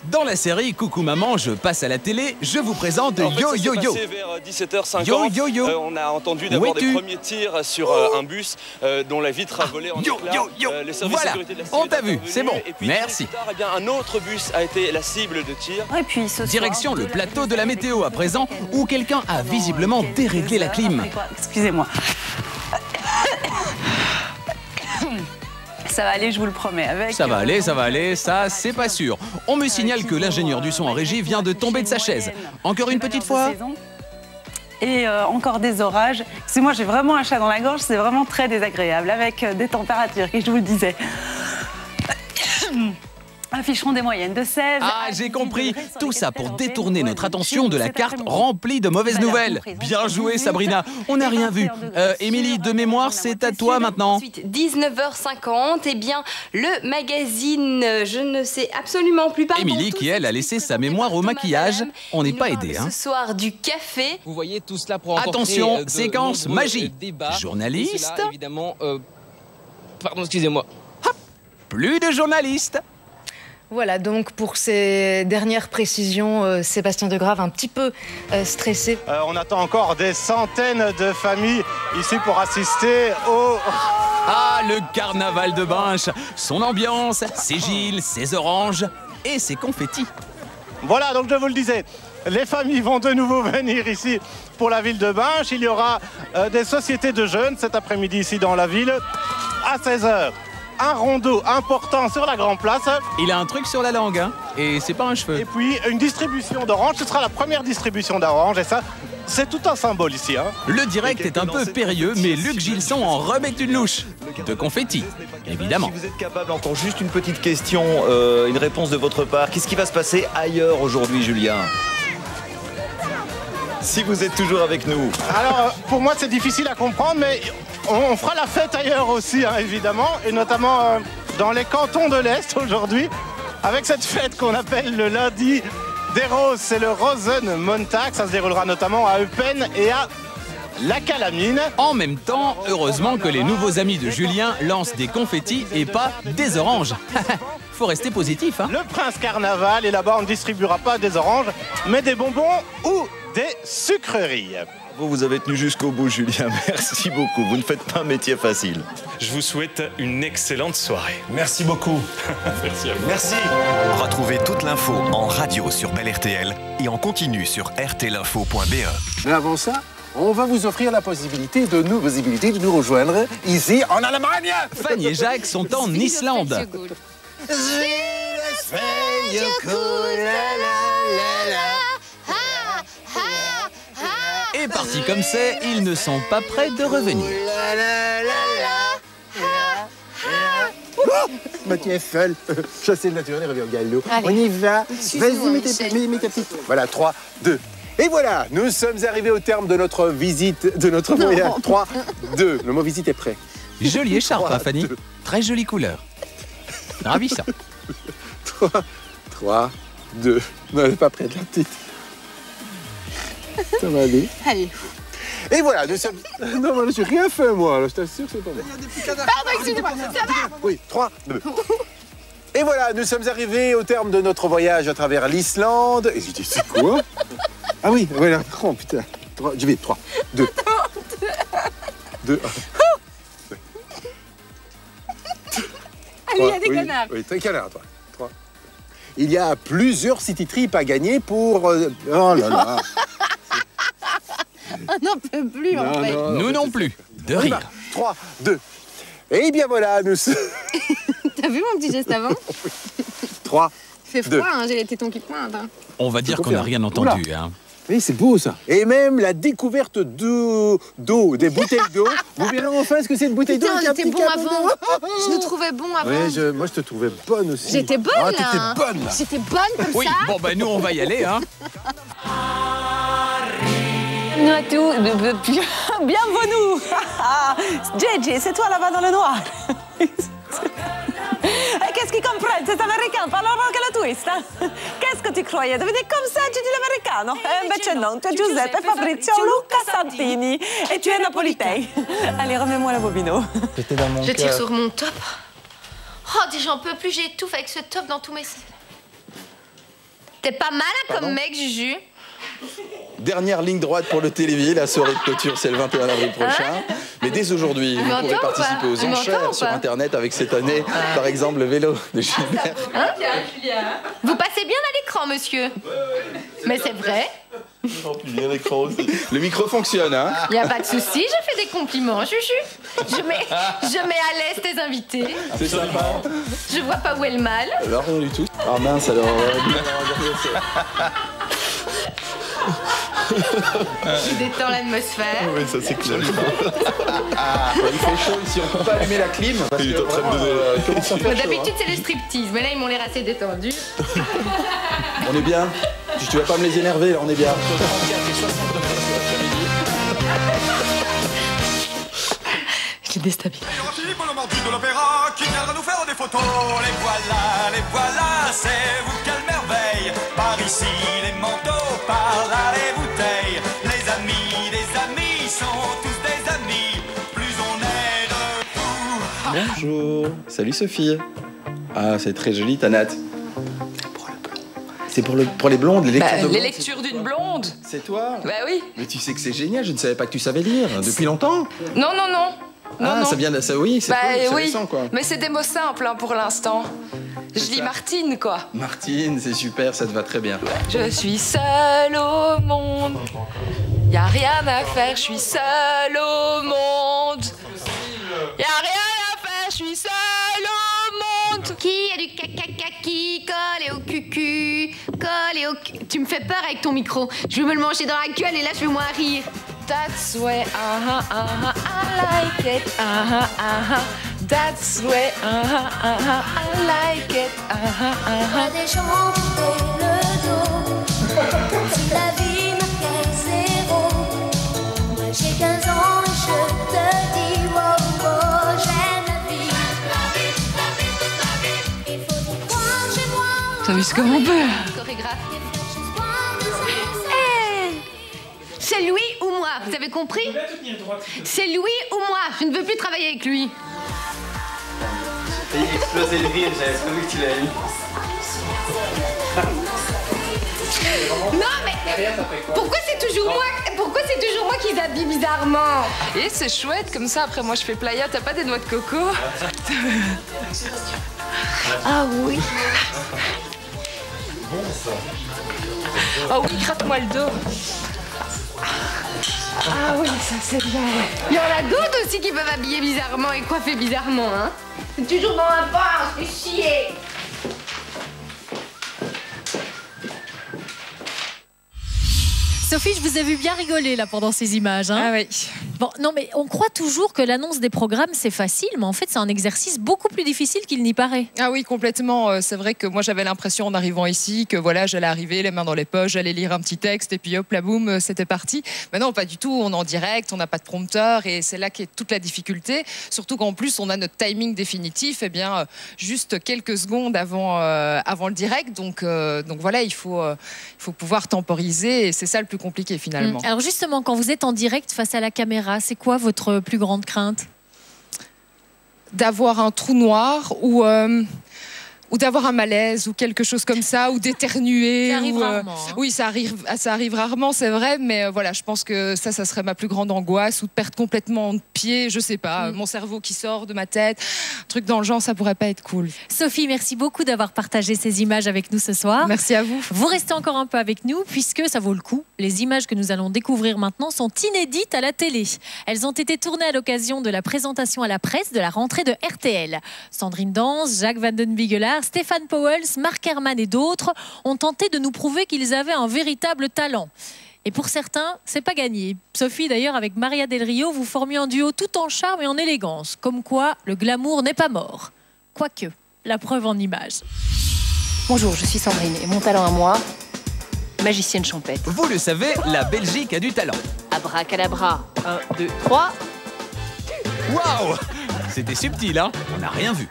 Dans la série Coucou Maman, je passe à la télé, je vous présente Yo Yo Yo. Vers 17h50, Yo Yo Yo. On a entendu d'abord des premiers tirs sur un bus dont la vitre a volé en éclats. Les services Voilà, de sécurité de la on t'a vu, c'est bon, et puis, merci. Plus tard, eh bien, un autre bus a été la cible de tir. Et puis, ce Direction le plateau de la météo à présent, où quelqu'un a visiblement déréglé la clim. Excusez-moi. Ça va aller, je vous le promets. Ça va aller, ça c'est pas sûr. On me signale que l'ingénieur du son en régie vient de tomber de sa chaise. Encore une petite fois. Et encore des orages. Si moi j'ai vraiment un chat dans la gorge, c'est vraiment très désagréable, avec des températures, que je vous le disais. Afficheront des moyennes de 16. Ah, j'ai compris. Tout ça pour détourner notre attention de la carte remplie de mauvaises nouvelles. Bien joué, Sabrina. On n'a rien vu. Émilie, de mémoire, c'est à toi maintenant. Ensuite, 19h50, eh bien, le magazine, je ne sais absolument plus. Émilie, qui elle a laissé sa mémoire au maquillage. On n'est pas aidé, hein. Ce soir, du café. Vous voyez tout cela pour emporter Attention, séquence magie. Débats. Journaliste. Là, évidemment, pardon, excusez-moi. Plus de journalistes. Voilà, donc pour ces dernières précisions, Sébastien Degrave un petit peu stressé. On attend encore des centaines de familles ici pour assister au... Ah, le carnaval de Binche. Son ambiance, ses gilets, ses oranges et ses confettis. Voilà, donc je vous le disais, les familles vont de nouveau venir ici pour la ville de Binche. Il y aura des sociétés de jeunes cet après-midi ici dans la ville à 16h. Un rondeau important sur la Grand Place. Il a un truc sur la langue, hein, et c'est pas un cheveu. Et puis une distribution d'oranges, ce sera la première distribution d'oranges, et ça, c'est tout un symbole ici. Hein. Le direct est un peu périlleux, mais Luc Gilson en remet une louche. De confettis, évidemment. Si vous êtes capable, encore juste une petite question, une réponse de votre part. Qu'est-ce qui va se passer ailleurs aujourd'hui, Julien ? Si vous êtes toujours avec nous. Alors, pour moi, c'est difficile à comprendre, mais on fera la fête ailleurs aussi, hein, évidemment, et notamment dans les cantons de l'Est aujourd'hui, avec cette fête qu'on appelle le lundi des roses. C'est le Rosenmontag, ça se déroulera notamment à Eupen et à La Calamine. En même temps, heureusement que les nouveaux amis de Julien lancent des confettis et pas des oranges. Faut rester positif, hein. Le Prince Carnaval, et là-bas, on ne distribuera pas des oranges, mais des bonbons ou des sucreries. Vous avez tenu jusqu'au bout, Julien. Merci beaucoup. Vous ne faites pas un métier facile. Je vous souhaite une excellente soirée. Merci beaucoup. Merci à vous. Merci. Retrouvez toute l'info en radio sur Bel RTL et en continu sur rtlinfo.be. Mais avant ça, on va vous offrir la possibilité de nous rejoindre ici en Allemagne. Fanny et Jacques sont en Islande. Et partis comme c'est, ils ne sont pas prêts de revenir. Mathieu Eiffel, chasser le naturel et revient au galop. On y va. Vas-y, mets ta petite. Voilà, 3, 2. Et voilà, nous sommes arrivés au terme de notre visite, de notre voyage. 3, 2. Le mot visite est prêt. Jolie écharpe, hein, Fanny. Très jolie couleur. Ravissant. 3, 2. Non, elle n'est pas prête, la petite. Ça va aller. Allez. Et voilà, nous sommes... Non, moi, je n'ai rien fait, moi. Je t'assure que c'est pas moi. Pardon, excusez-moi, ça va? Oui, 3, 2. Et voilà, nous sommes arrivés au terme de notre voyage à travers l'Islande. Et je dis, c'est quoi? Ah oui, voilà. Oh, putain. 3, je vais, 3, 2. 2, 1. Allez, il y a des canards. Oui, t'es canard, toi. 3. Il y a plusieurs city trips à gagner pour... Oh là là. On n'en peut plus, en fait. Nous non plus. De rire. 3, 2. Et bien voilà, nous sommes... T'as vu mon petit geste avant? 3, Il fait froid, hein, j'ai les tétons qui pointent. Hein. On va dire qu'on n'a rien entendu, hein. Oui, c'est beau ça. Et même la découverte d'eau, des bouteilles d'eau. Vous verrez enfin ce que c'est une bouteille d'eau. Putain, on était bon avant. Je nous trouvais bon avant. Oui, moi je te trouvais bonne aussi. J'étais bonne, là. t'étais bonne, là. J'étais bonne comme oui, ça. Oui, bon, ben nous, on va y aller, hein. Bienvenue à tous. Bienvenue. Gigi, c'est toi là-bas dans le noir. Qu'est-ce qu'ils comprennent? C'est américain, parlons che la twist. Qu'est-ce que tu croyais? Devi dire comme ça, Gigi l'americano. Invece non, tu es Giuseppe Fabrizio Luca Santini et tu es napolitain. Allez, remets-moi la bobino. Je tire sur mon top. Oh, j'en peux plus, j'étouffe avec ce top dans tous mes... T'es pas mal comme mec, Juju. Dernière ligne droite pour le Télévis. La soirée de clôture, c'est le 21 avril prochain. Mais dès aujourd'hui, vous pourrez participer aux enchères sur Internet avec cette année, par exemple, le vélo de Gilbert. Vous passez bien à l'écran, monsieur. Mais c'est vrai. Le micro fonctionne, hein? Y a pas de souci, je fais des compliments, Juju. Je mets à l'aise tes invités. C'est sympa. Je vois pas où est le mal. Alors, rien du tout. Ah mince, alors... Je détends l'atmosphère. Oui, ça c'est clair. Il fait chaud ici, on peut pas allumer la clim. Parce que vraiment, commence à faire chaud, d'habitude, c'est le striptease, mais là, ils m'ont l'air assez détendus. On est bien. Tu vas pas me les énerver, là, on est bien. Je les déstabilise. Philippe Lombardi de l'opéra qui viendra nous faire des photos. Les voilà, c'est vous quelle merveille. Par ici les manteaux, par là les bouteilles. Les amis des amis sont tous des amis. Plus on est de fous. Bonjour. Salut Sophie. Ah, c'est très joli ta natte. C'est pour les blondes, les lectures de blondes. Les lectures d'une blonde. C'est toi? Bah oui. Mais tu sais que c'est génial, je ne savais pas que tu savais lire depuis longtemps. Non. Non. Ça vient de ça, oui, c'est cool, c'est oui. récent, quoi. Mais c'est des mots simples hein, pour l'instant. Je lis Martine, quoi. Martine, c'est super, ça te va très bien. Je suis seule au monde. Y a rien à faire, je suis seule au monde. Y a rien à faire, je suis seule au monde. Qui a du caca qui collé au cucu, collé au cul. Tu me fais peur avec ton micro. Je vais me le manger dans la gueule et là je vais moins rire. That's way, I like it, That's way, I like it, Pas des gens tourner le dos, comme si la vie marquait zéro. Moi j'ai 15 ans et je te dis, wow, j'aime la vie. Il faut y croire chez moi. T'amuses comme on peut. C'est lui ou moi, vous avez compris? C'est lui ou moi, je ne veux plus travailler avec lui. Il a explosé le rire, j'avais pas vu que tu l'avais mis. Non mais pourquoi c'est toujours moi qui s'habille bizarrement? Et c'est chouette comme ça, après moi je fais playa, t'as pas des noix de coco? Ah oui. Oh oui, gratte-moi le dos. Ah oui, ça c'est bien, ouais. Il y en a d'autres aussi qui peuvent habiller bizarrement et coiffer bizarrement, hein. C'est toujours dans ma part, je fais chier. Sophie, je vous ai vu bien rigoler là pendant ces images. Hein. Ah oui. Bon, non, mais on croit toujours que l'annonce des programmes c'est facile, mais en fait c'est un exercice beaucoup plus difficile qu'il n'y paraît. Ah oui, complètement. C'est vrai que moi j'avais l'impression en arrivant ici que voilà, j'allais arriver les mains dans les poches, j'allais lire un petit texte et puis hop, la boum, c'était parti. Mais non, pas du tout. On est en direct, on n'a pas de prompteur et c'est là qu'est toute la difficulté. Surtout qu'en plus on a notre timing définitif, eh bien juste quelques secondes avant le direct. Donc voilà, il faut pouvoir temporiser et c'est ça le plus compliqué finalement. Alors justement, quand vous êtes en direct face à la caméra, c'est quoi votre plus grande crainte? D'avoir un trou noir ou d'avoir un malaise ou quelque chose comme ça, ou d'éternuer. Ça arrive rarement. Hein. Oui, ça arrive rarement, c'est vrai, mais voilà, je pense que ça serait ma plus grande angoisse, ou de perdre complètement de pied, je sais pas, mon cerveau qui sort de ma tête, un truc dans le genre, ça pourrait pas être cool. Sophie, merci beaucoup d'avoir partagé ces images avec nous ce soir. Merci à vous. Vous restez encore un peu avec nous, puisque ça vaut le coup. Les images que nous allons découvrir maintenant sont inédites à la télé. Elles ont été tournées à l'occasion de la présentation à la presse de la rentrée de RTL. Sandrine Dans, Jacques Van den Bigelaar, Stéphane Pauwels, Marc Herman et d'autres ont tenté de nous prouver qu'ils avaient un véritable talent. Et pour certains, c'est pas gagné. Sophie, d'ailleurs, avec Maria Del Rio, vous formiez un duo tout en charme et en élégance. Comme quoi, le glamour n'est pas mort. Quoique, la preuve en images. Bonjour, je suis Sandrine et mon talent à moi, magicienne champêtre. Vous le savez, la Belgique a du talent. Abracadabra, 1, 2, 3. Waouh! C'était subtil, hein? On n'a rien vu.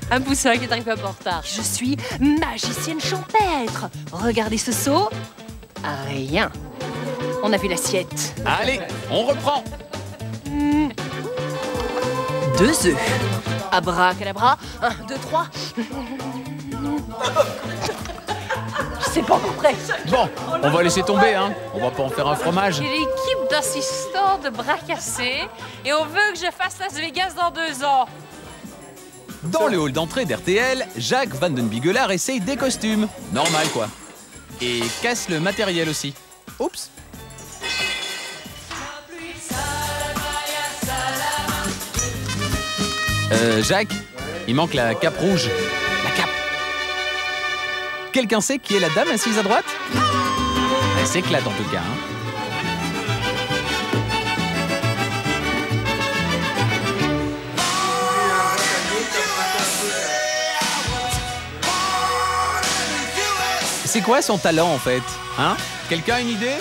Un poussin qui est arrivé un peu en retard. Je suis magicienne champêtre. Regardez ce seau. Rien. On a vu l'assiette. Allez, on reprend. 2 œufs. Abracadabra, 1, 2, 3. Je sais après. Bon, on va laisser tomber, hein. On va pas en faire un fromage. J'ai l'équipe d'assistants de bras cassés et on veut que je fasse Las Vegas dans 2 ans. Dans le hall d'entrée d'RTL, Jacques Van den Bigelaar essaye des costumes. Normal, quoi. Et casse le matériel aussi. Oups. Jacques, il manque la cape rouge. La cape. Quelqu'un sait qui est la dame assise à droite? Elle s'éclate en tout cas, hein. C'est quoi son talent en fait? Hein? Quelqu'un a une idée?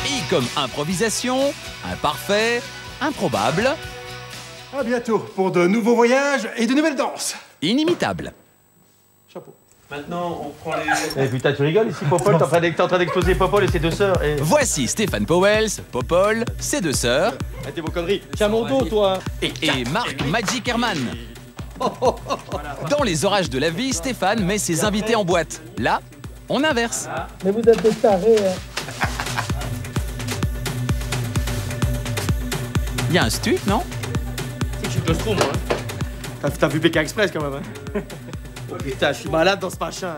Et comme improvisation, imparfait, improbable. À bientôt pour de nouveaux voyages et de nouvelles danses. Inimitable. Chapeau. Maintenant, on prend les... Eh putain, tu rigoles ici, Popol? T'es en train d'exploser Popol et ses 2 sœurs. Et... Voici Stéphane Powell, Popol, ses 2 sœurs. Arrêtez vos conneries. Tiens mon dos, toi. Et Marc Magic Herman. Dans les orages de la vie, Stéphane met ses invités en boîte. Là, on inverse. Mais vous êtes des tarés, hein. Il y a un stup, non? Je suis claustro, moi. T'as vu Pékin Express quand même, hein? Oh putain, je suis malade dans ce machin.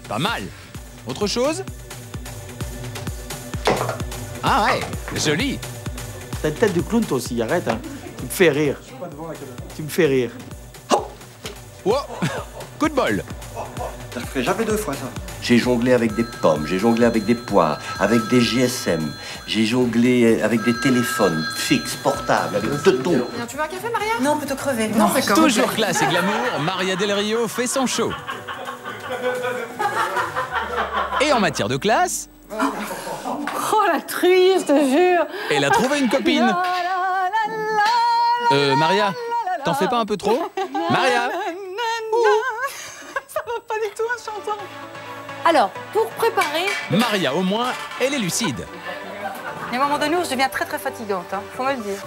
Pas mal. Autre chose? Ah ouais, joli. T'as une tête de clown toi aussi, arrête, hein. Tu me fais rire. Tu me fais rire. Wow. Coup de bol. Ça ne ferait jamais 2 fois ça. J'ai jonglé avec des pommes, j'ai jonglé avec des poires, avec des GSM, j'ai jonglé avec des téléphones fixes, portables, avec de tout. Tu veux un café, Maria? Non, plutôt crever. Non, d'accord. Toujours classe et glamour, Maria Del Rio fait son show. Et en matière de classe... Oh, la truie, je te jure. Elle a trouvé une copine. Maria, t'en fais pas un peu trop? Maria? Ça va pas du tout, un chanson. Alors, pour préparer... Maria, au moins, elle est lucide. Il y a un moment donné où je deviens très très fatigante, hein. Faut me le dire.